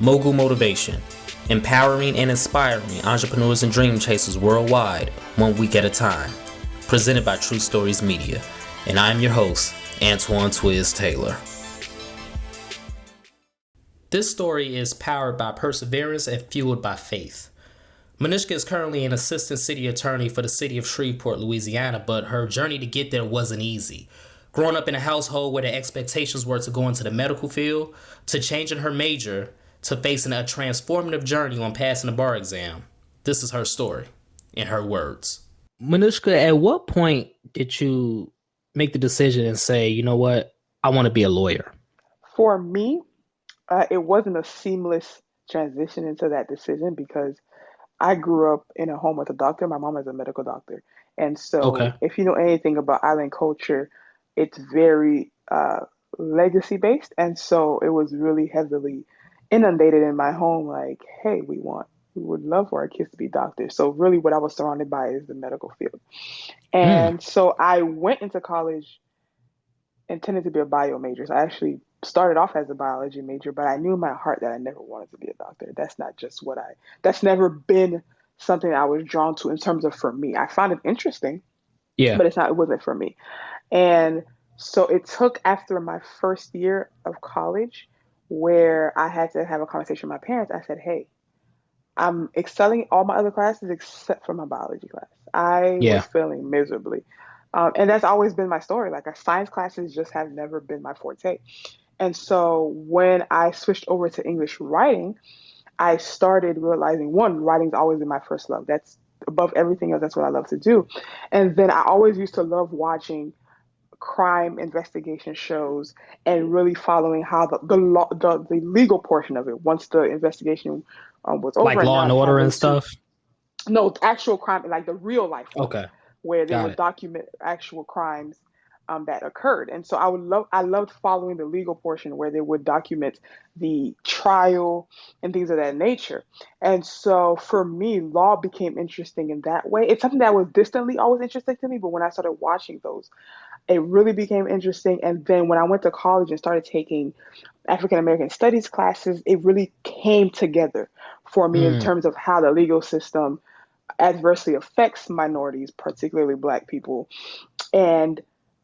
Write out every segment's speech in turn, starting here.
Mogul Motivation, empowering and inspiring entrepreneurs and dream chasers worldwide, 1 week at a time. Presented by True Stories Media. And I'm your host, Antoine Twiz Taylor. This story is powered by perseverance and fueled by faith. Manushka is currently an assistant city attorney for the city of Shreveport, Louisiana, but her journey to get there wasn't easy. Growing up in a household where the expectations were to go into the medical field, to changing her major, to facing a transformative journey on passing the bar exam. This is her story, in her words. Manushka, at what point did you make the decision and say, you know what, I want to be a lawyer? For me, it wasn't a seamless transition into that decision because I grew up in a home with a doctor. My mom is a medical doctor. And so If you know anything about island culture, it's very legacy based. And so it was really heavily inundated in my home, like, hey, we would love for our kids to be doctors. So really what I was surrounded by is the medical field. And so I went into college intended to be a bio major. So I actually started off as a biology major, but I knew in my heart that I never wanted to be a doctor. That's never been something I was drawn to in terms of for me. I found it interesting, but it wasn't for me. And so it took after my first year of college where I had to have a conversation with my parents. I said, hey, I'm excelling all my other classes except for my biology class. I was failing miserably. And that's always been my story. Like, science classes just have never been my forte. And so when I switched over to English writing, I started realizing, one, writing's always been my first love. That's above everything else. That's what I love to do. And then I always used to love watching crime investigation shows and really following how the legal portion of it, once the investigation was over. Like Law and Order and stuff? No, actual crime, like the real life one, okay, where they would document actual crimes that occurred. And so I loved following the legal portion where they would document the trial and things of that nature. And so for me, law became interesting in that way. It's something that was distantly always interesting to me, but when I started watching those, it really became interesting. And then when I went to college and started taking African American studies classes, it really came together for me in terms of how the legal system adversely affects minorities, particularly Black people, and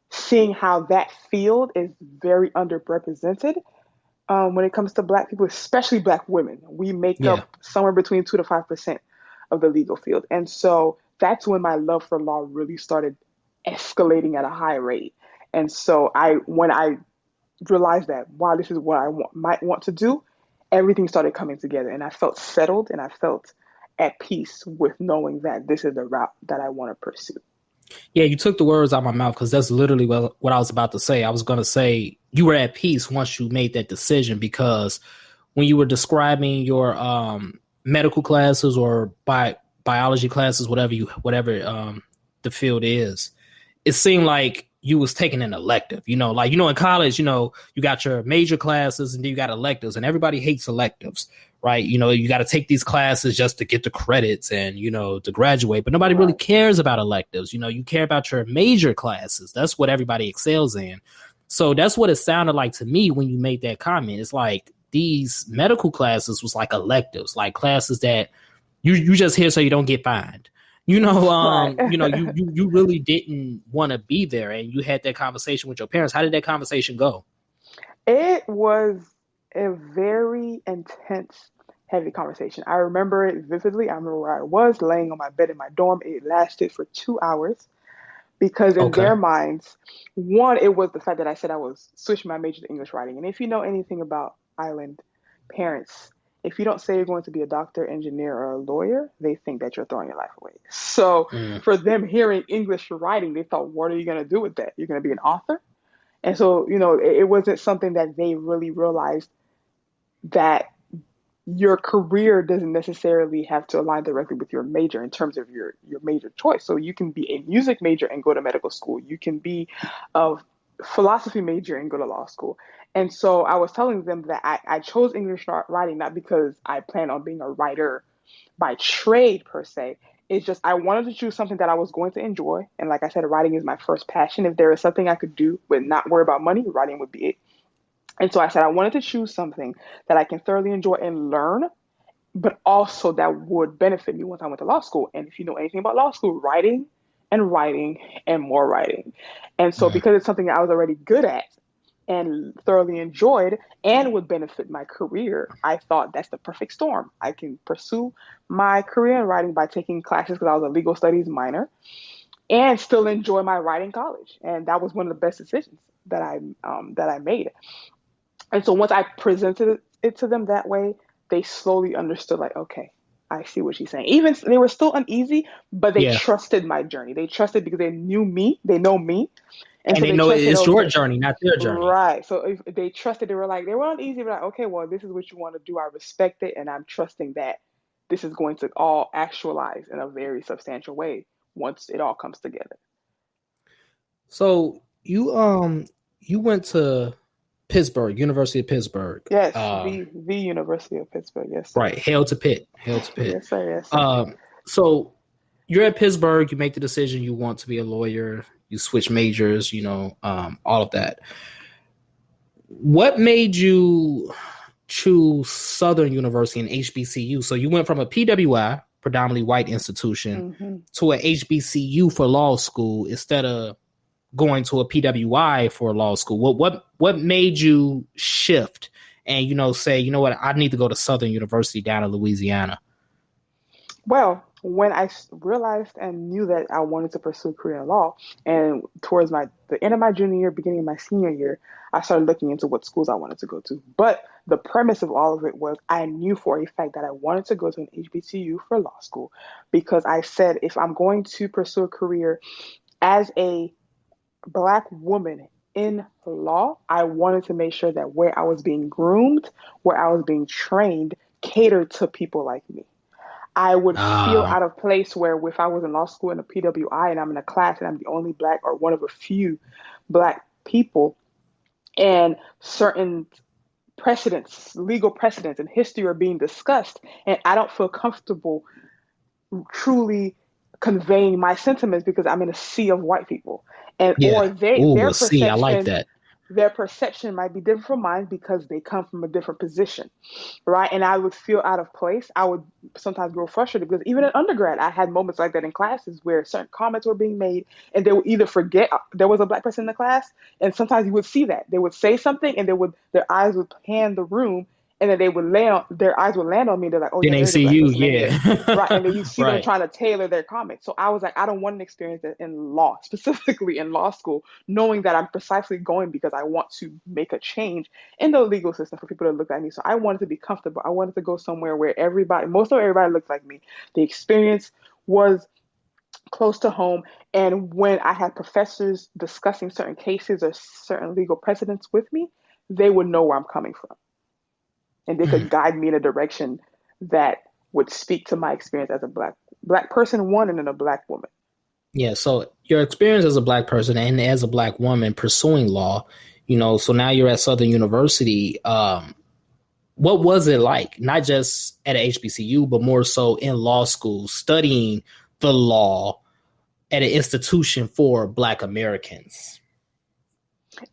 seeing how that field is very underrepresented when it comes to Black people, especially Black women. We make up somewhere between 2 to 5% of the legal field. And so that's when my love for law really started escalating at a high rate. And so when I realized that, wow, this is what I might want to do, everything started coming together, and I felt settled and I felt at peace with knowing that this is the route that I want to pursue. Yeah, you took the words out of my mouth, because that's literally what I was about to say. I was going to say you were at peace once you made that decision, because when you were describing your medical classes or biology classes, whatever the field is, it seemed like you was taking an elective, in college, you got your major classes and then you got electives, and everybody hates electives, right? You got to take these classes just to get the credits and, to graduate, but nobody really cares about electives. You care about your major classes. That's what everybody excels in. So that's what it sounded like to me when you made that comment. It's like these medical classes was like electives, like classes that you just hear so you don't get fined. You really didn't want to be there, and you had that conversation with your parents. How did that conversation go? It was a very intense, heavy conversation. I remember it vividly. I remember where I was laying on my bed in my dorm. It lasted for 2 hours because in their minds, one, it was the fact that I said I was switching my major to English writing. And if you know anything about island parents, if you don't say you're going to be a doctor, engineer, or a lawyer, they think that you're throwing your life away. So for them hearing English writing, they thought, what are you going to do with that? You're going to be an author? And so, it wasn't something that they really realized, that your career doesn't necessarily have to align directly with your major in terms of your major choice. So you can be a music major and go to medical school. You can be a philosophy major and go to law school. And so I was telling them that I chose English writing not because I plan on being a writer by trade per se. It's just I wanted to choose something that I was going to enjoy. And like I said, writing is my first passion. If there is something I could do but not worry about money, writing would be it. And so I said I wanted to choose something that I can thoroughly enjoy and learn, but also that would benefit me once I went to law school. And if you know anything about law school, writing and writing and more writing. And so Mm. because it's something I was already good at and thoroughly enjoyed and would benefit my career, I thought that's the perfect storm. I can pursue my career in writing by taking classes because I was a legal studies minor and still enjoy my writing college. And that was one of the best decisions that I made. And so once I presented it to them that way, they slowly understood, like, okay, I see what she's saying. Even they were still uneasy, but they Yeah. trusted my journey. They trusted because they knew me, they know me. And And so they they know trusted, it's your okay, journey, not their journey. right. So if they trusted, they were uneasy, but like, okay, well, this is what you want to do. I respect it. And I'm trusting that this is going to all actualize in a very substantial way once it all comes together. So you went to Pittsburgh, University of Pittsburgh. Yes, the University of Pittsburgh. Yes, sir. Right, hail to Pitt, hail to Pitt. Yes, sir. Yes, sir. So you're at Pittsburgh. You make the decision you want to be a lawyer. You switch majors. All of that. What made you choose Southern University and HBCU? So you went from a PWI, predominantly white institution, Mm-hmm. to a HBCU for law school instead of going to a PWI for law school. What made you shift and say, you know what, I need to go to Southern University down in Louisiana? Well, when realized and knew that I wanted to pursue Korean law, and towards the end of my junior year, beginning of my senior year, I started looking into what schools I wanted to go to. But the premise of all of it was I knew for a fact that I wanted to go to an HBCU for law school because I said if I'm going to pursue a career as a Black woman in law, I wanted to make sure that where I was being groomed, where I was being trained, catered to people like me. I would feel Ah, out of place where if I was in law school in a PWI and I'm in a class and I'm the only Black or one of a few Black people and certain precedents, legal precedents and history are being discussed and I don't feel comfortable truly conveying my sentiments because I'm in a sea of white people. And yeah. or Ooh, see, I like that. their perception might be different from mine because they come from a different position, right? And I would feel out of place. I would sometimes grow frustrated because even in undergrad, I had moments like that in classes where certain comments were being made, and they would either forget there was a Black person in the class, and sometimes you would see that they would say something, and their eyes would pan the room, and then their eyes would land on me. They're like, "Oh Then yeah, they there is a see Black you, person in here." Right. yeah. And then you see them Right. trying to tailor their comments. So I was like, I don't want an experience in law, specifically in law school, knowing that I'm precisely going because I want to make a change in the legal system for people to look at me. So I wanted to be comfortable. I wanted to go somewhere where most of everybody looked like me. The experience was close to home. And when I had professors discussing certain cases or certain legal precedents with me, they would know where I'm coming from and they could Mm. guide me in a direction that would speak to my experience as a black person, one, and then a Black woman. Yeah, so your experience as a Black person and as a Black woman pursuing law, so now you're at Southern University. What was it like, not just at a HBCU, but more so in law school, studying the law at an institution for Black Americans?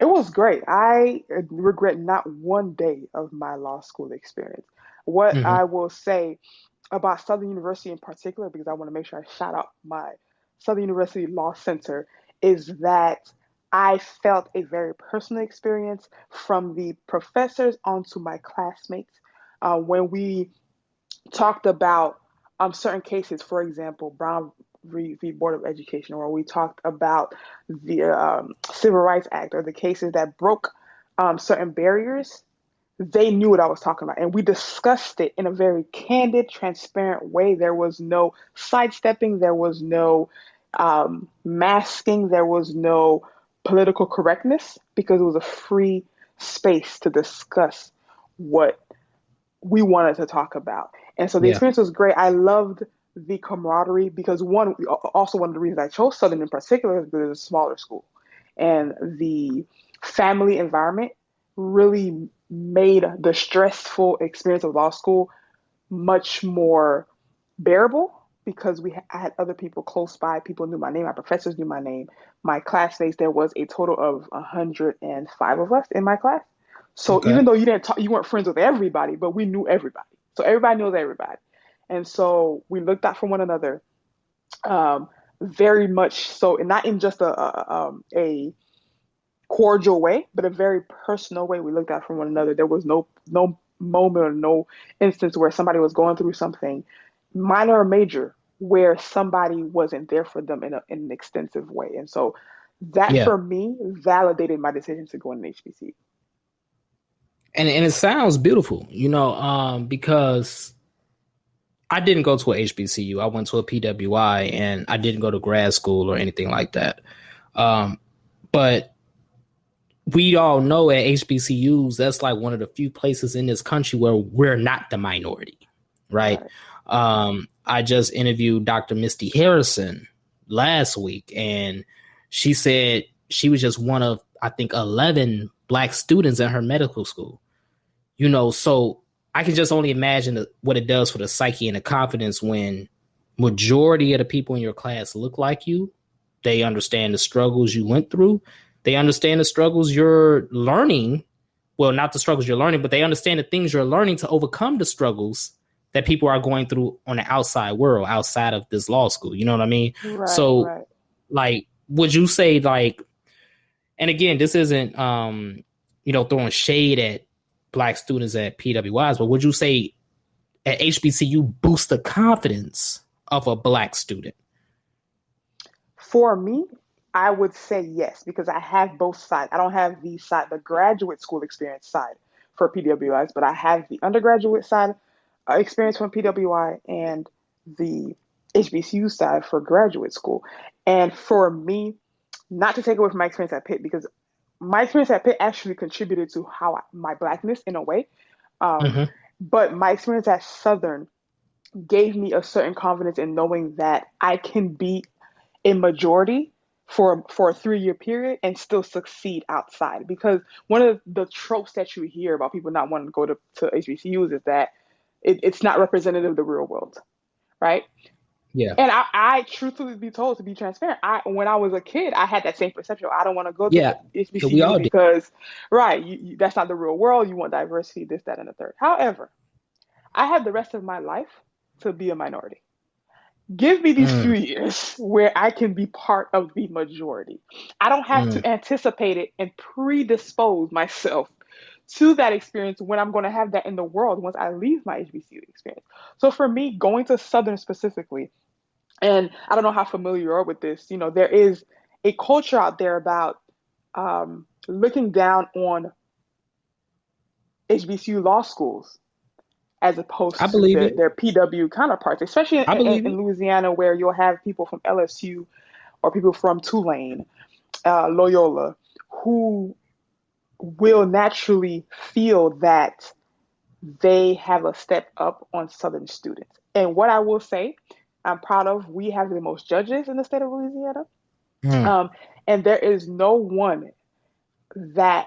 It was great. I regret not one day of my law school experience. What Hmm. I will say about Southern University in particular, because I want to make sure I shout out my Southern University Law Center, is that I felt a very personal experience from the professors onto my classmates when we talked about certain cases, for example, Brown v. Board of Education, or we talked about the Civil Rights Act, or the cases that broke certain barriers. They knew what I was talking about, and we discussed it in a very candid, transparent way. There was no sidestepping, there was no masking, there was no political correctness because it was a free space to discuss what we wanted to talk about. And so the Yeah, experience was great. I loved the camaraderie because also one of the reasons I chose Southern in particular is because it's a smaller school. And the family environment really made the stressful experience of law school much more bearable because I had other people close by. People knew my name. My professors knew my name. My classmates, there was a total of 105 of us in my class. So Okay. even though you didn't talk, you weren't friends with everybody, but we knew everybody. So everybody knows everybody. And so we looked out for one another, um, very much so, and not in just a cordial way, but a very personal way. We looked out for one another. There was no moment or no instance where somebody was going through something, minor or major, where somebody wasn't there for them in an extensive way. And so that Yeah. for me validated my decision to go in HBC. And it sounds beautiful, because I didn't go to a HBCU. I went to a PWI, and I didn't go to grad school or anything like that. But we all know at HBCUs, that's like one of the few places in this country where we're not the minority, right? Right. I just interviewed Dr. Misty Harrison last week, and she said she was just one of, I think, 11 Black students in her medical school. So I can just only imagine what it does for the psyche and the confidence when majority of the people in your class look like you. They understand the struggles you went through. They understand the struggles you're learning. Well, not the struggles you're learning, but they understand the things you're learning to overcome the struggles that people are going through on the outside world, outside of this law school. You know what I mean? Right, So, right. like, would you say, like, and again, this isn't, throwing shade at Black students at PWIs, but would you say at HBCU boost the confidence of a Black student? For me, I would say yes, because I have both sides. I don't have the graduate school experience side for PWIs, but I have the undergraduate side experience from PWI and the HBCU side for graduate school. And for me, not to take away from my experience at Pitt, because my experience at Pitt actually contributed to my blackness in a way. Um, Mm-hmm. but my experience at Southern gave me a certain confidence in knowing that I can be a majority for a 3 year period and still succeed outside. Because one of the tropes that you hear about people not wanting to go to HBCUs is that it's not representative of the real world, right? Yeah. And I truthfully be told, to be transparent, when I was a kid, I had that same perception. I don't want to go to Yeah. Yeah. We HBCU all did. because, right, that's not the real world. You want diversity, this, that, and the third. However, I have the rest of my life to be a minority. Give me these few Mm, years where I can be part of the majority. I don't have mm, to anticipate it and predispose myself to that experience when I'm going to have that in the world once I leave my HBCU experience. So for me, going to Southern specifically, and I don't know how familiar you are with this, there is a culture out there about looking down on HBCU law schools as I opposed to believe it. their PW counterparts, especially I believe in it. Louisiana, where you'll have people from LSU or people from Tulane, Loyola, who will naturally feel that they have a step up on Southern students. And what I will say, I'm proud of, we have the most judges in the state of Louisiana. Mm, Um, and there is no one that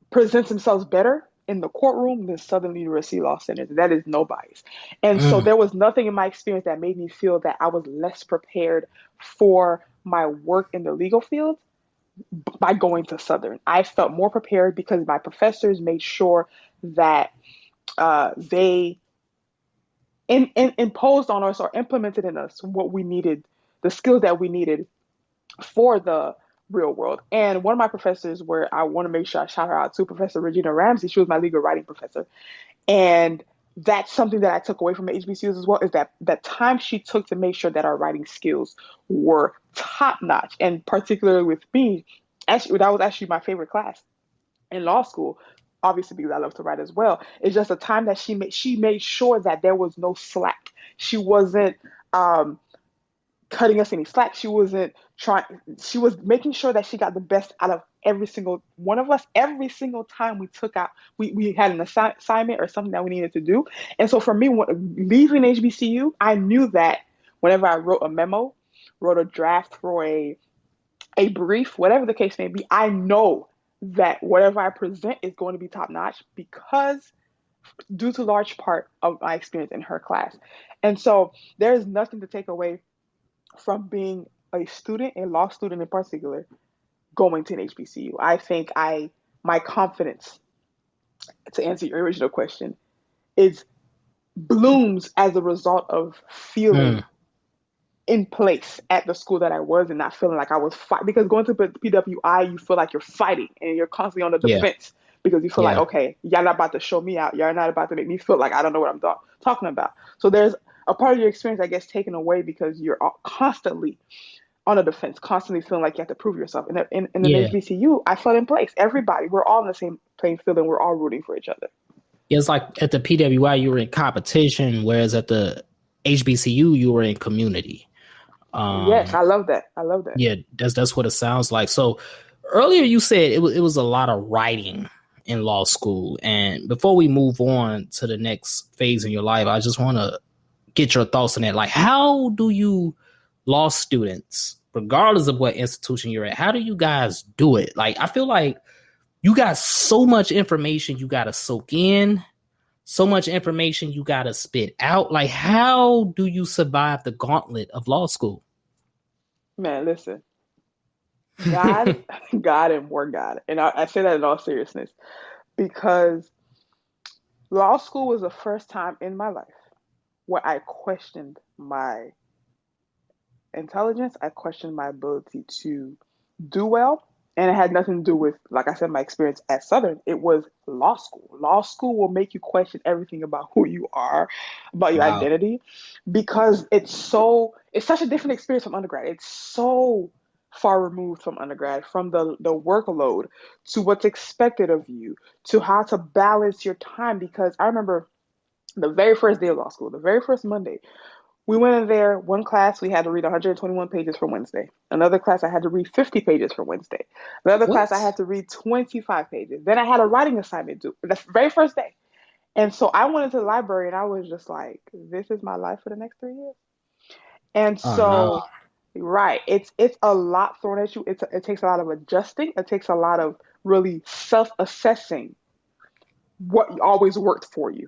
presents themselves better in the courtroom than Southern University Law Centers. That is no bias. And so mm, there was nothing in my experience that made me feel that I was less prepared for my work in the legal field by going to Southern. I felt more prepared because my professors made sure that they imposed on us or implemented in us what we needed, the skills that we needed for the real world. And one of my professors, where I want to make sure I shout her out to, Professor Regina Ramsey, she was my legal writing professor. And that's something that I took away from the HBCUs as well, is that time she took to make sure that our writing skills were top notch. And particularly with me, actually, that was actually my favorite class in law school, obviously because I love to write as well. It's just a time that she made sure that there was no slack. She wasn't um, cutting us any slack. She wasn't trying. She was making sure that she got the best out of every single one of us. Every single time we had an assignment or something that we needed to do. And so for me, leaving HBCU, I knew that whenever I wrote a memo, wrote a draft for a brief, whatever the case may be, I know that whatever I present is going to be top notch because due to large part of my experience in her class. And so there's nothing to take away from being a student, a law student in particular, going to an HBCU. I think my confidence, to answer your original question, is blooms as a result of feeling Mm, in place at the school that I was and not feeling like I was fighting. Because going to PWI, you feel like you're fighting and you're constantly on the yeah, defense because you feel like, yeah, okay, y'all not about to show me out. Y'all not about to make me feel like I don't know what I'm talking about. So there's a part of your experience, I guess, taken away because you're constantly on the defense, constantly feeling like you have to prove yourself. And in an yeah. HBCU, I felt in place. Everybody, we're all in the same playing field and we're all rooting for each other. It's like at the PWI you were in competition, whereas at the HBCU you were in community. Yes, Um, I love that. I love that. yeah, that's what it sounds like. So earlier you said it was a lot of writing in law school, and before we move on to the next phase in your life, I just want to get your thoughts on that. Like, how do you law students, regardless of what institution you're at, how do you guys do it? Like, I feel like you got so much information you got to soak in, so much information you got to spit out. Like, how do you survive the gauntlet of law school? Man, listen, God, God, and more God. And I say that in all seriousness because law school was the first time in my life where I questioned my intelligence, I questioned my ability to do well. And it had nothing to do with, like I said, my experience at Southern. It was law school. Law school will make you question everything about who you are, about your Wow. identity, because it's such a different experience from undergrad. It's so far removed from undergrad, from the workload to what's expected of you, to how to balance your time. Because I remember the very first day of law school, the very first Monday, we went in there, one class, we had to read 121 pages for Wednesday. Another class, I had to read 50 pages for Wednesday. Another class, I What? had to read 25 pages. Then I had a writing assignment due the very first day. And so I went into the library and I was just like, this is my life for the next 3 years. And Oh no. so, right, it's a lot thrown at you. It takes a lot of adjusting. It takes a lot of really self-assessing what always worked for you.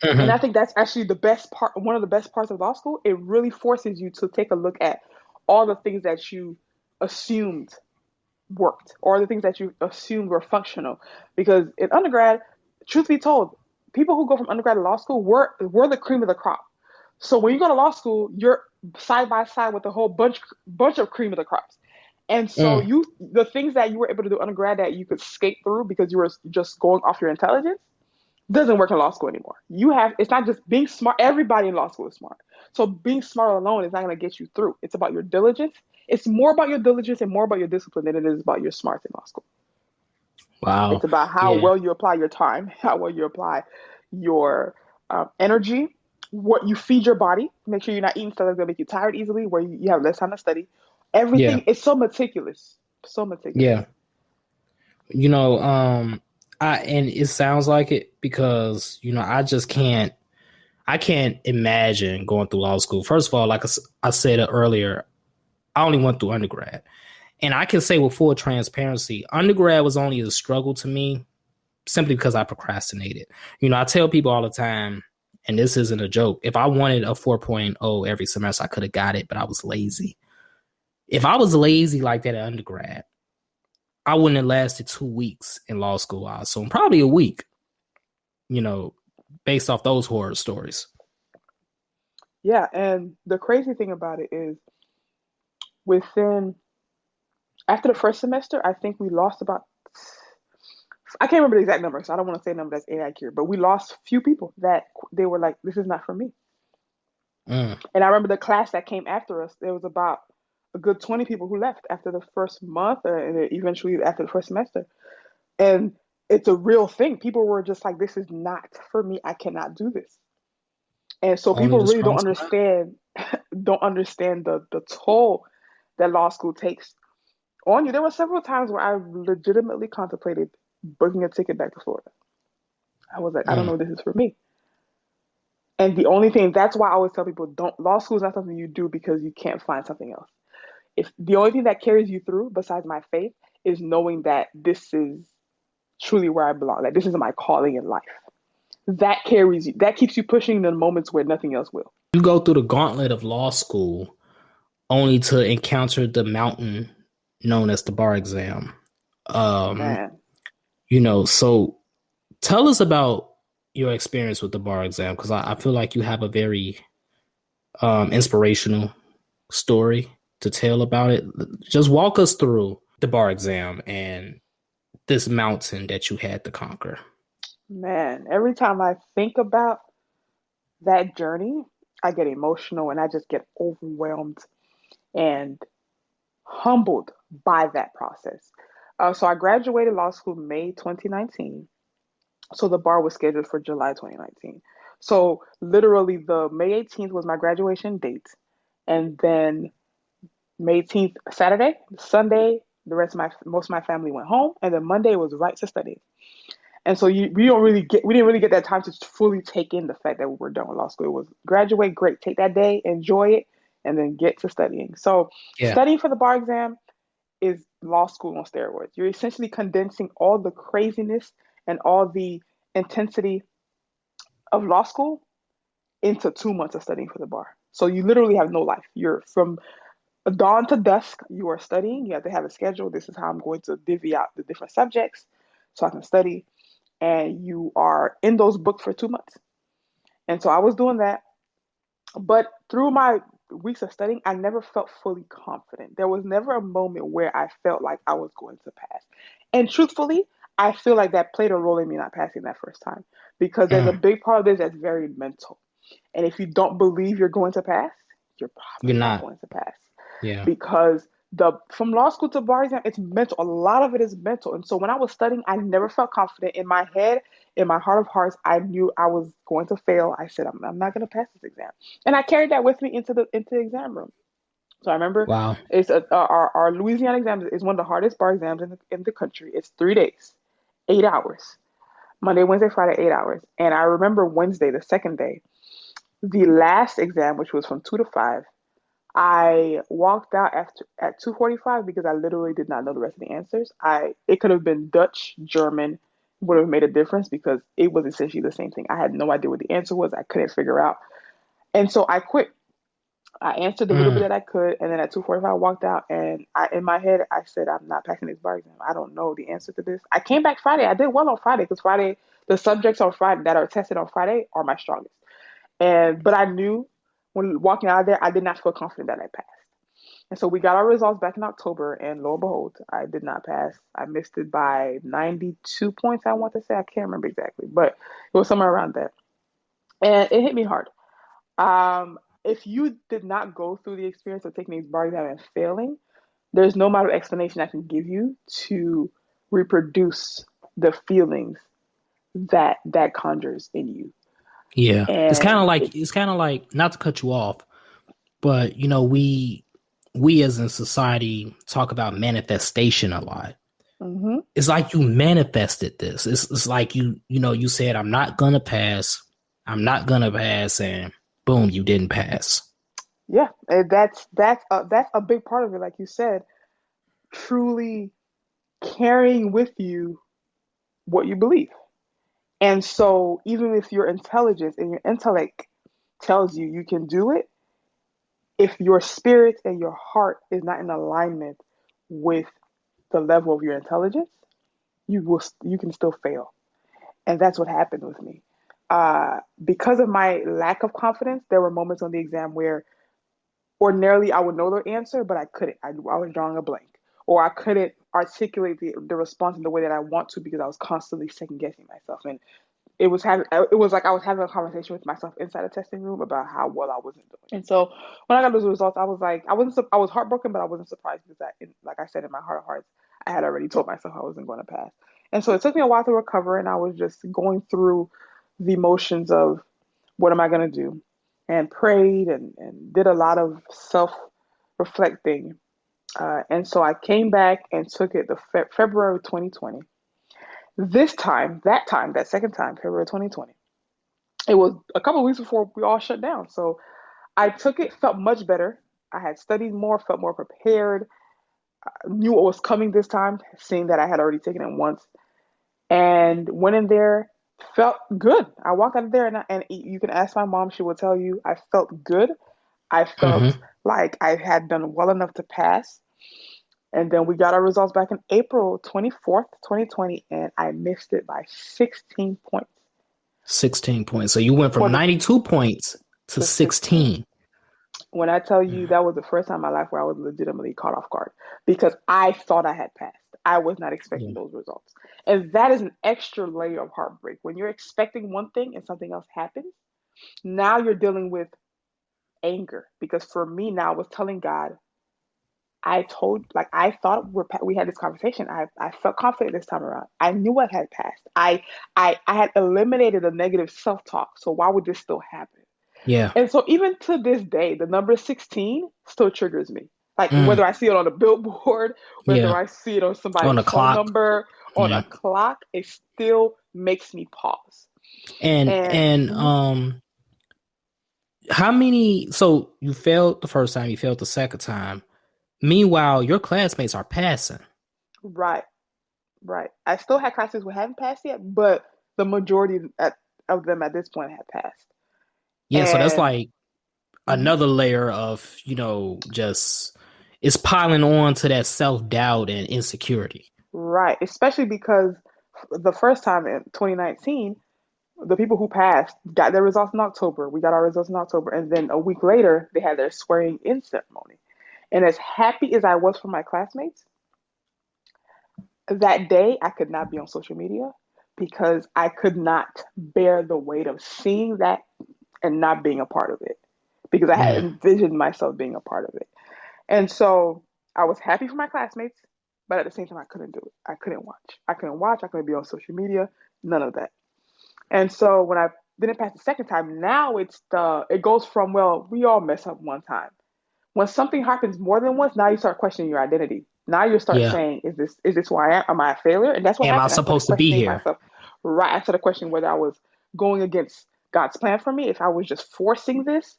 And I Mm-hmm. think that's actually the best part, one of the best parts of law school. It really forces you to take a look at all the things that you assumed worked or the things that you assumed were functional. Because in undergrad, truth be told, people who go from undergrad to law school were the cream of the crop. So when you go to law school, you're side by side with a whole bunch of cream of the crops. And so Mm. you the things that you were able to do undergrad that you could skate through because you were just going off your intelligence doesn't work in law school anymore. It's not just being smart. Everybody in law school is smart. So being smart alone is not going to get you through. It's about your diligence. It's more about your diligence and more about your discipline than it is about your smarts in law school. It's Wow. about how Yeah. well you apply your time, how well you apply your energy, what you feed your body. Make sure you're not eating stuff that's going to make you tired easily, where you have less time to study. Yeah. Everything is so meticulous. So meticulous. Yeah. You know, and it sounds like it because, I can't imagine going through law school. First of all, like I said earlier, I only went through undergrad. And I can say with full transparency, undergrad was only a struggle to me simply because I procrastinated. I tell people all the time, and this isn't a joke, if I wanted a 4.0 every semester, I could have got it, but I was lazy. If I was lazy like that at undergrad, I wouldn't have lasted 2 weeks in law school. I assume probably a week, you know, based off those horror stories. Yeah, and the crazy thing about it is within after the first semester, I think we lost about I can't remember the exact number, so I don't want to say a number that's inaccurate, but we lost few people that they were like, this is not for me. Mm. And I remember the class that came after us, there was about a good 20 people who left after the first month and eventually after the first semester. And it's a real thing. People were just like, this is not for me. I cannot do this. And so Only people the really strong don't survive. understand don't understand the toll that law school takes on you. There were several times where I legitimately contemplated booking a ticket back to Florida. I was like, I don't Mm. know if this is for me. And the only thing that's why I always tell people don't law school is not something you do because you can't find something else. If the only thing that carries you through besides my faith is knowing that this is truly where I belong, that this is my calling in life. That carries you, that keeps you pushing in the moments where nothing else will. You go through the gauntlet of law school only to encounter the mountain known as the bar exam. Um, Man. So tell us about your experience with the bar exam because I feel like you have a very inspirational story to tell about it. Just walk us through the bar exam and this mountain that you had to conquer. Man, every time I think about that journey, I get emotional and I just get overwhelmed and humbled by that process. So I graduated law school May 2019. So the bar was scheduled for July 2019. So literally the May 18th was my graduation date. And then May 18th, Saturday, Sunday, the rest of my most of my family went home, and then Monday was right to study. And so we didn't really get that time to fully take in the fact that we were done with law school. It was graduate, great, take that day, enjoy it, and then get to studying. So Yeah. studying for the bar exam is law school on steroids. You're essentially condensing all the craziness and all the intensity of law school into 2 months of studying for the bar. So you literally have no life. You're from dawn to dusk, you are studying. You have to have a schedule. This is how I'm going to divvy out the different subjects so I can study. And you are in those books for 2 months. And so I was doing that. But through my weeks of studying, I never felt fully confident. There was never a moment where I felt like I was going to pass. And truthfully, I feel like that played a role in me not passing that first time because there's a Mm. big part of this that's very mental. And if you don't believe you're going to pass, you're You're probably not not. going to pass Yeah. because the from law school to bar exam, it's mental. A lot of it is mental. And so when I was studying, I never felt confident in my head, in my heart of hearts. I knew I was going to fail. I said, I'm not going to pass this exam, and I carried that with me into the exam room. So I remember Wow. our Louisiana exam is one of the hardest bar exams in the country. It's 3 days, 8 hours, Monday, Wednesday, Friday, 8 hours. And I remember Wednesday, the second day, the last exam, which was from 2 to 5. I walked out after at 2:45 because I literally did not know the rest of the answers. It could have been Dutch, German, would have made a difference because it was essentially the same thing. I had no idea what the answer was. I couldn't figure out. And so I quit. I answered the little bit Mm. that I could, and then at 2:45 I walked out and in my head I said I'm not passing this bar exam. I don't know the answer to this. I came back Friday. I did well on Friday because Friday the subjects on Friday that are tested on Friday are my strongest. But I knew when walking out of there I did not feel confident that I passed. And so we got our results back in October, and lo and behold, I did not pass. I missed it by 92 points, I want to say. I can't remember exactly, but it was somewhere around there. And it hit me hard. If you did not go through the experience of taking these bar exam and failing, there's no amount of explanation I can give you to reproduce the feelings that conjures in you. Yeah. And It's kind of like not to cut you off, but we as in society talk about manifestation a lot. mhm. It's like you manifested this. It's like you said I'm not gonna pass. I'm not gonna pass, and boom, you didn't pass. Yeah, and that's a big part of it, like you said, truly carrying with you what you believe. And so, even if your intelligence and your intellect tells you you can do it, if your spirit and your heart is not in alignment with the level of your intelligence, you can still fail. And that's what happened with me. Because of my lack of confidence, there were moments on the exam where ordinarily I would know the answer, but I couldn't. I was drawing a blank, or I couldn't articulate the response in the way that I want to because I was constantly second guessing myself. And it was like I was having a conversation with myself inside a testing room about how well I wasn't doing. And so when I got those results, I was like, I was heartbroken, but I wasn't surprised because like I said, in my heart of hearts, I had already told myself I wasn't going to pass. And so it took me a while to recover, and I was just going through the motions of what am I going to do, and prayed and did a lot of self reflecting. And so I came back and took it the February 2020. That second time, February 2020, it was a couple of weeks before we all shut down. So I took it, felt much better. I had studied more, felt more prepared, knew what was coming this time, seeing that I had already taken it once, and went in there, felt good. I walked out of there, and you can ask my mom, she will tell you, I felt good. I felt Mm-hmm. like I had done well enough to pass. And then we got our results back in April 24th, 2020, and I missed it by 16 points. 16 points. So you went For from 92 points to to 16. 16. When I tell you that was the first time in my life where I was legitimately caught off guard because I thought I had passed. I was not expecting Yeah. those results. And that is an extra layer of heartbreak. When you're expecting one thing and something else happens, now you're dealing with anger. Because for me now, I was telling God, I thought we had this conversation. I felt confident this time around. I knew I had passed. I had eliminated the negative self talk. So why would this still happen? Yeah. And so even to this day, the number 16 still triggers me. Like Mm, whether I see it on a billboard, whether yeah. I see it on On somebody's the phone clock. number, on Yeah. a clock, it still makes me pause. And And and how many, so you failed the first time, you failed the second time. Meanwhile, your classmates are passing. right, right. I still had classes who hadn't passed yet, but the majority of them at this point had passed. Yeah, so that's And like mhm, another layer of, just it's piling on to that self-doubt and insecurity. right, especially because the first time in 2019, the people who passed got their results in October. We got our results in October. And then a week later, they had their swearing in ceremony. And as happy as I was for my classmates, that day I could not be on social media because I could not bear the weight of seeing that and not being a part of it because I had Mm. envisioned myself being a part of it. And so I was happy for my classmates, but at the same time, I couldn't do it. I couldn't watch. I couldn't watch. I couldn't be on social media. None of that. And so when I didn't pass the second time, now it goes from, well, we all mess up one time. When something happens more than once, now you start questioning your identity. Now you start Yeah. saying, is this who I am? Am I a failure? And that's what Am I happened. I started supposed to be questioning here? myself. Right. I started questioning whether I was going against God's plan for me, if I was just forcing this,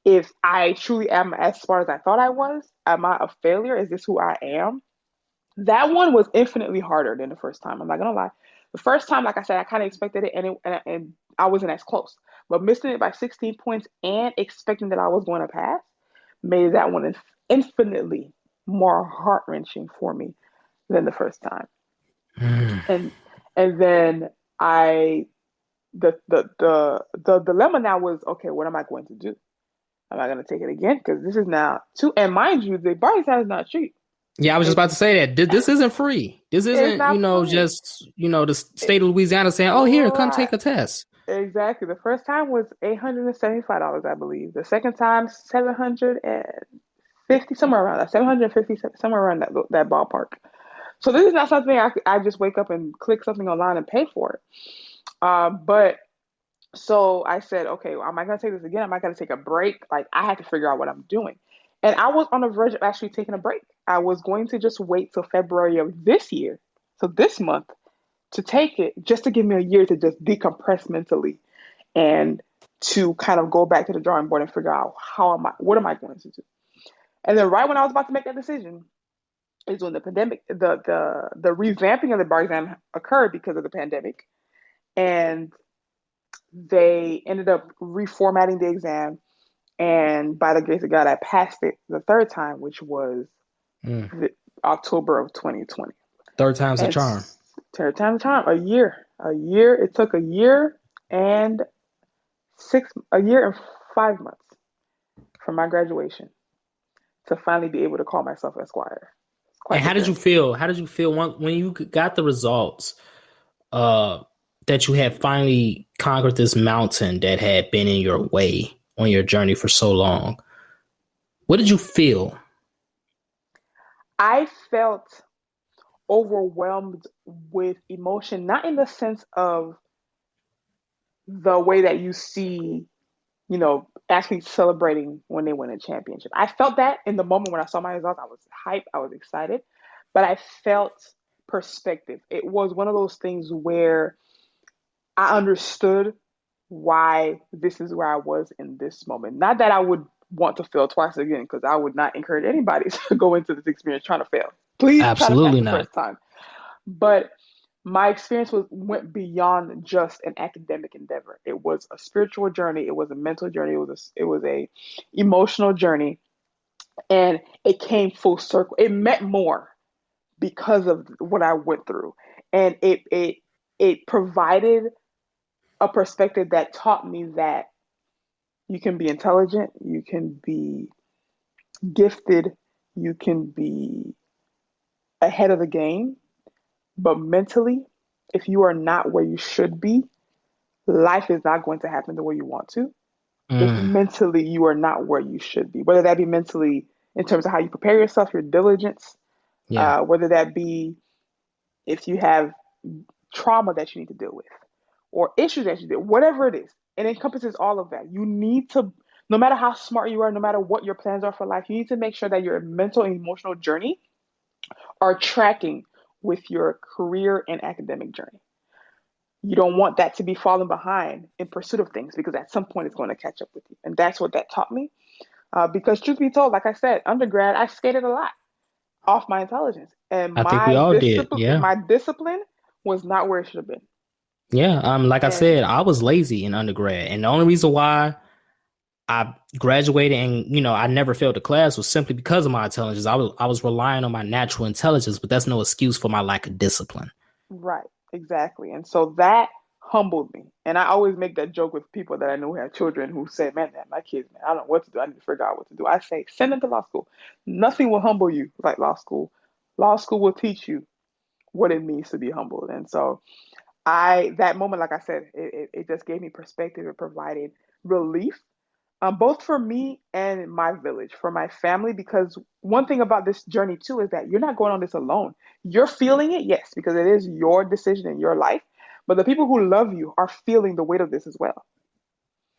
if I truly am as smart as I thought I was. Am I a failure? Is this who I am? That one was infinitely harder than the first time. I'm not gonna lie. The first time, like I said, I kind of expected it, and I wasn't as close. But missing it by 16 points and expecting that I was going to pass made that one infinitely more heart wrenching for me than the first time. Mm. And and then I the dilemma now was, okay, what am I going to do? Am I going to take it again? Because this is now two. And mind you, the bar exam is not cheap. Yeah, I was just It's about to say that. This isn't free. This it's isn't, not free. just, the It, state of Louisiana saying, oh, here, come right. take a test. Exactly. The first time was $875, I believe. The second time, 750, somewhere around that. 750, somewhere around that ballpark. So this is not something I just wake up and click something online and pay for it. But so I said, okay, well, am I going to take this again? Am I going to take a break? Like I had to figure out what I'm doing. And I was on the verge of actually taking a break. I was going to just wait till February of this year, so this month, to take it, just to give me a year to just decompress mentally and to kind of go back to the drawing board and figure out what am I going to do. And then right when I was about to make that decision is when the pandemic, the revamping of the bar exam occurred because of the pandemic, and they ended up reformatting the exam. And by the grace of God, I passed it the third time, which was Mm. the October of 2020. Third time's a And charm. third time, a year. It took and a year and 5 months from my graduation to finally be able to call myself Esquire. It's And quite the how did you journey. feel? How did you feel when you got the results? Uh, that you had finally conquered this mountain that had been in your way on your journey for so long. What did you feel? I felt overwhelmed with emotion, not in the sense of the way that you see, athletes celebrating when they win a championship. I felt that in the moment when I saw my results. I was hyped, I was excited, but I felt perspective. It was one of those things where I understood why this is where I was in this moment. Not that I would want to fail twice again, because I would not encourage anybody to go into this experience trying to fail. Please try to pass Absolutely the not. first time. But my experience went beyond just an academic endeavor. It was a spiritual journey. It was a mental journey. It was a emotional journey, and it came full circle. It meant more. because of what I went through. And it provided a perspective that taught me that you can be intelligent, you can be gifted, you can be ahead of the game, but mentally, if you are not where you should be, life is not going to happen the way you want to. If Mm, mentally you are not where you should be, whether that be mentally in terms of how you prepare yourself, your diligence, yeah, whether that be if you have trauma that you need to deal with or issues that you deal, whatever it is, it encompasses all of that. You need to, no matter how smart you are, no matter what your plans are for life, you need to make sure that your mental and emotional journey are tracking with your career and academic journey. You don't want that to be falling behind in pursuit of things because at some point it's going to catch up with you. And that's what that taught me. Because truth be told, like I said, undergrad, I skated a lot off my intelligence, and I think we all did. Yeah. my discipline was not where it should have been. Yeah. Like I And said, I was lazy in undergrad. And the only reason why I graduated and, I never failed a class was simply because of my intelligence. I was relying on my natural intelligence, but that's no excuse for my lack of discipline. right, exactly. And so that humbled me. And I always make that joke with people that I know who have children who say, man, my kids, man, I don't know what to do. I need to figure out what to do. I say, send them to law school. Nothing will humble you like law school. Law school will teach you what it means to be humbled. And so that moment, like I said, it just gave me perspective. It provided relief, both for me and my village, for my family. Because one thing about this journey too is that you're not going on this alone. You're feeling it, yes, because it is your decision in your life. But the people who love you are feeling the weight of this as well.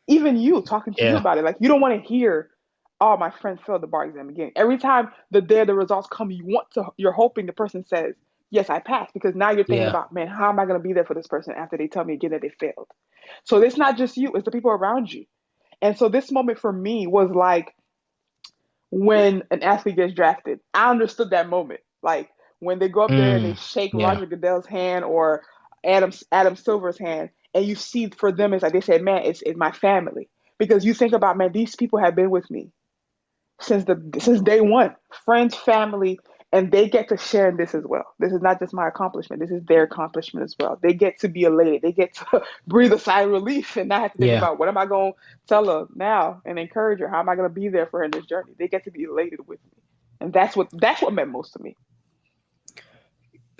Even you talking to you Yeah. about it, like you don't want to hear, "Oh, my friend failed the bar exam again." Every time the day of the results come, you're hoping the person says, "Yes, I passed," because now you're thinking Yeah. about, man, how am I going to be there for this person after they tell me again that they failed? So it's not just you; it's the people around you. And so this moment for me was like when an athlete gets drafted. I understood that moment. Like when they go up there and they Mm, shake yeah. Roger Goodell's hand or Adam Silver's hand, and you see for them it's like they said, man, it's my family. Because you think about, man, these people have been with me since day one, friends, family, and they get to share in this as well. This is not just my accomplishment; this is their accomplishment as well. They get to be elated. They get to breathe a sigh of relief and not have to think Yeah. about what am I going to tell her now and encourage her. How am I going to be there for her in this journey? They get to be elated with me, and that's what meant most to me.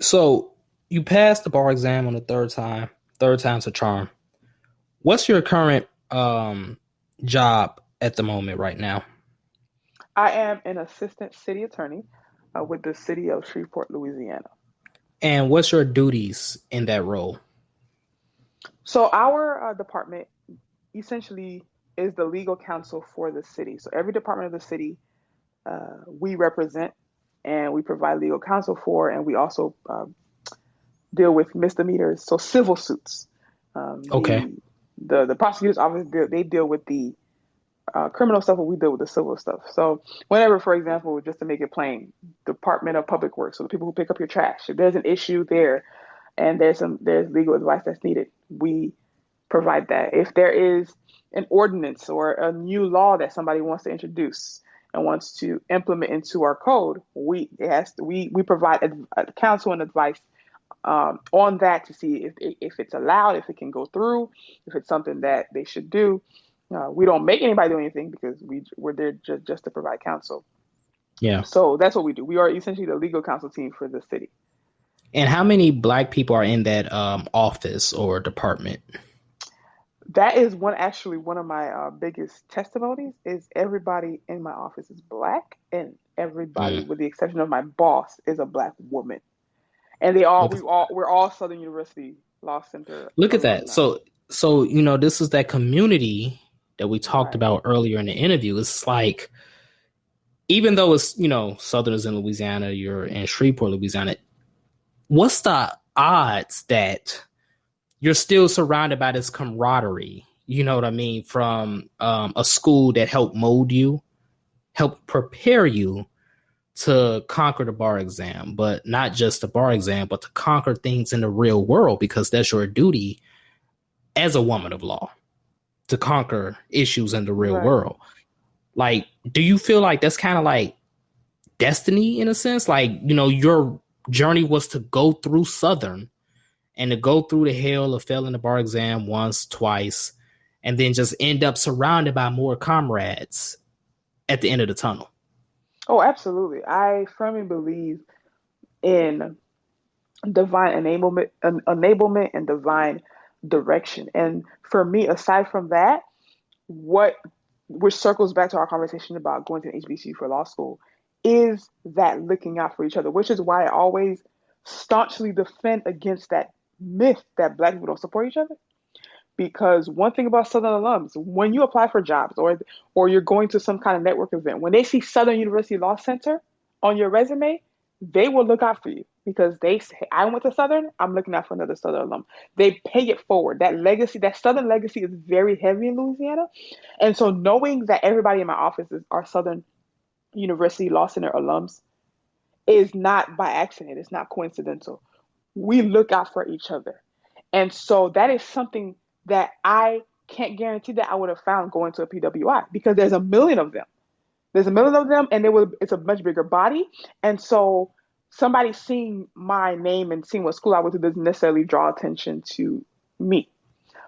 So you passed the bar exam on the third time. Third time's a charm. What's your current job at the moment right now? I am an assistant city attorney with the city of Shreveport, Louisiana. And what's your duties in that role? So our department essentially is the legal counsel for the city. So every department of the city we represent and we provide legal counsel for, and we also deal with misdemeanors, so civil suits. Um, Okay. the the prosecutor's office they deal with the criminal stuff, but we deal with the civil stuff. So whenever, for example, just to make it plain, Department of Public Works, so the people who pick up your trash, if there's an issue there and there's legal advice that's needed, we provide that. If there is an ordinance or a new law that somebody wants to introduce and wants to implement into our code, we provide counsel and advice on that to see if it's allowed, if it can go through, if it's something that they should do. We don't make anybody do anything because we're there just to provide counsel. Yeah. So that's what we do. We are essentially the legal counsel team for the city. And how many Black people are in that office or department? That is one of my biggest testimonies is everybody in my office is Black, and everybody, Mm. with the exception of my boss, is a Black woman. And Look, we're all Southern University Law Center look at that. alumni. So this is that community that we talked Right. about earlier in the interview. It's like even though it's Southerners in Louisiana, you're in Shreveport, Louisiana. What's the odds that you're still surrounded by this camaraderie? You know what I mean? From a school that helped mold you, helped prepare you to conquer the bar exam, but not just the bar exam, but to conquer things in the real world, because that's your duty as a woman of law, to conquer issues in the real Right. world. Like, do you feel like that's kind of like destiny in a sense? Like, you're journey was to go through Southern and to go through the hell of failing the bar exam once, twice, and then just end up surrounded by more comrades at the end of the tunnel. Oh, absolutely. I firmly believe in divine enablement and divine direction. And for me, aside from that, which circles back to our conversation about going to an HBCU for law school, is that looking out for each other, which is why I always staunchly defend against that myth that Black people don't support each other. Because one thing about Southern alums, when you apply for jobs or you're going to some kind of network event, when they see Southern University Law Center on your resume, they will look out for you because they say, I went to Southern, I'm looking out for another Southern alum. They pay it forward. That legacy, that Southern legacy is very heavy in Louisiana. And so knowing that everybody in my office are Southern University Law Center alums is not by accident. It's not coincidental. We look out for each other. And so that is something that I can't guarantee that I would have found going to a PWI because there's a million of them. There's a million of them, and it's a much bigger body. And so somebody seeing my name and seeing what school I went to doesn't necessarily draw attention to me.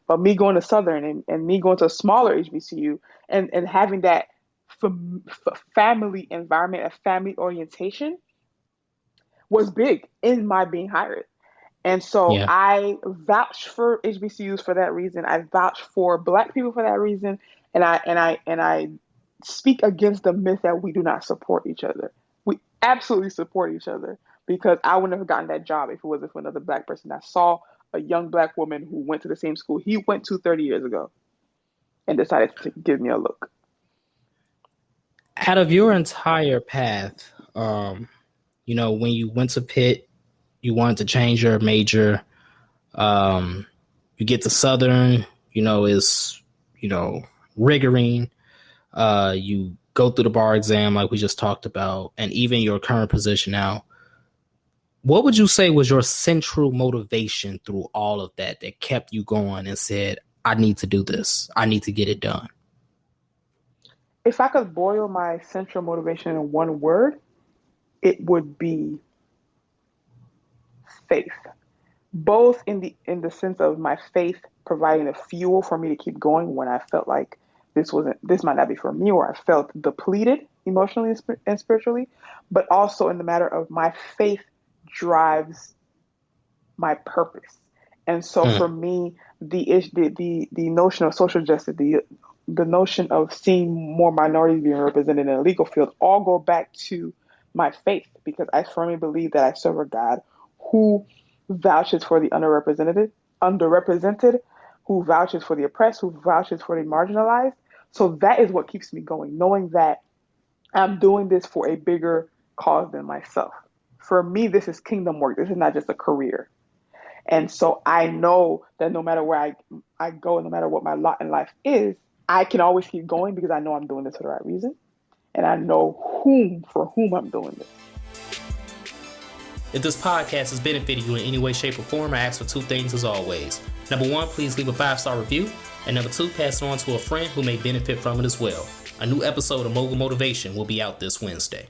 But me going to Southern and me going to a smaller HBCU and having that family environment, a family orientation was big in my being hired. And so I vouch for HBCUs for that reason. I vouch for Black people for that reason. And I speak against the myth that we do not support each other. We absolutely support each other because I wouldn't have gotten that job if it wasn't for another Black person. I saw a young Black woman who went to the same school he went to 30 years ago and decided to give me a look. Out of your entire path, when you went to Pitt, you wanted to change your major. You get to Southern, is, rigoring. You go through the bar exam like we just talked about, and even your current position now. What would you say was your central motivation through all of that kept you going and said, I need to do this. I need to get it done? If I could boil my central motivation in one word, it would be faith. Both in the sense of my faith providing the fuel for me to keep going when I felt like this might not be for me, or I felt depleted emotionally and spiritually, but also in the matter of my faith drives my purpose. And so for me, the notion of social justice, the notion of seeing more minorities being represented in the legal field all go back to my faith, because I firmly believe that I serve a God who vouches for the underrepresented, who vouches for the oppressed, who vouches for the marginalized. So that is what keeps me going, knowing that I'm doing this for a bigger cause than myself. For me, this is kingdom work. This is not just a career. And so I know that no matter where I go, no matter what my lot in life is, I can always keep going because I know I'm doing this for the right reason. And I know for whom I'm doing this. If this podcast has benefited you in any way, shape, or form, I ask for two things as always. Number one, please leave a 5-star review. And number two, pass it on to a friend who may benefit from it as well. A new episode of Mogul Motivation will be out this Wednesday.